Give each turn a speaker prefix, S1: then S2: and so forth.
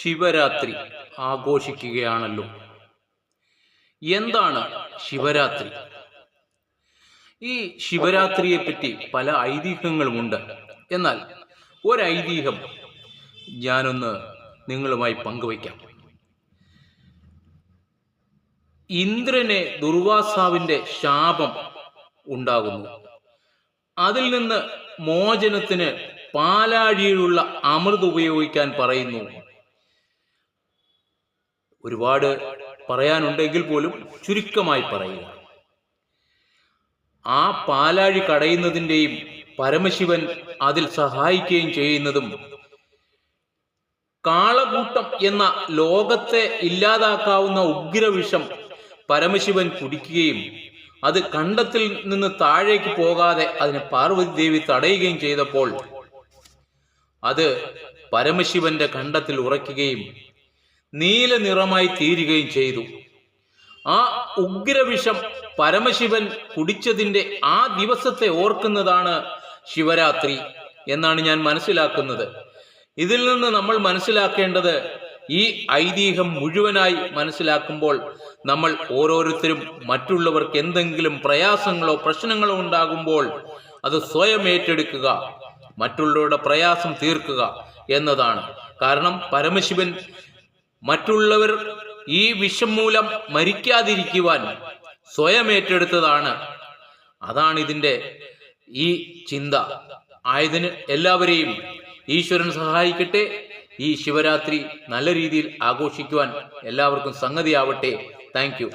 S1: ശിവരാത്രി ആഘോഷിക്കുകയാണല്ലോ. എന്താണ് ശിവരാത്രി? ഈ ശിവരാത്രിയെ പറ്റി പല ഐതിഹ്യങ്ങളുമുണ്ട്. എന്നാൽ ഒരൈതിഹ്യം ഞാനൊന്ന് നിങ്ങളുമായി പങ്കുവയ്ക്കാം. ഇന്ദ്രനെ ദുർവാസാവിന്റെ ശാപം ഉണ്ടാകുന്നു. അതിൽ നിന്ന് മോചനത്തിന് പാലാഴിയിലുള്ള അമൃത് ഉപയോഗിക്കാൻ പറയുന്നു. ഒരുപാട് പറയാനുണ്ടെങ്കിൽ പോലും ചുരുക്കമായി പറയുക. ആ പാലാഴി കടയുന്നതിൻ്റെയും പരമശിവൻ അതിൽ സഹായിക്കുകയും ചെയ്യുന്നതും കാളകൂട്ടം എന്ന ലോകത്തെ ഇല്ലാതാക്കാവുന്ന ഉഗ്രവിഷം പരമശിവൻ കുടിക്കുകയും അത് കണ്ടത്തിൽ നിന്ന് താഴേക്ക് പോകാതെ അതിനെ പാർവതി ദേവി തടയുകയും ചെയ്തപ്പോൾ അത് പരമശിവന്റെ കണ്ടത്തിൽ ഉറയ്ക്കുകയും നീല നിറമായി തീരുകയും ചെയ്തു. ആ ഉഗ്രവിഷം പരമശിവൻ കുടിച്ചതിൻ്റെ ആ ദിവസത്തെ ഓർക്കുന്നതാണ് ശിവരാത്രി എന്നാണ് ഞാൻ മനസ്സിലാക്കുന്നത്. ഇതിൽ നിന്ന് നമ്മൾ മനസ്സിലാക്കേണ്ടത്, ഈ ഐതിഹ്യം മുഴുവനായി മനസ്സിലാക്കുമ്പോൾ നമ്മൾ ഓരോരുത്തരും മറ്റുള്ളവർക്ക് എന്തെങ്കിലും പ്രയാസങ്ങളോ പ്രശ്നങ്ങളോ ഉണ്ടാകുമ്പോൾ അത് സ്വയം ഏറ്റെടുക്കുക, മറ്റുള്ളവരുടെ പ്രയാസം തീർക്കുക എന്നതാണ്. കാരണം പരമശിവൻ മറ്റുള്ളവർ ഈ വിഷം മൂലം മരിക്കാതിരിക്കുവാൻ സ്വയം ഏറ്റെടുത്തതാണ്. അതാണ് ഇതിൻ്റെ ഈ ചിന്ത. ആയതിന് എല്ലാവരെയും ഈശ്വരൻ സഹായിക്കട്ടെ. ഈ ശിവരാത്രി നല്ല രീതിയിൽ ആഘോഷിക്കുവാൻ എല്ലാവർക്കും സംഗതിയാവട്ടെ. Thank you.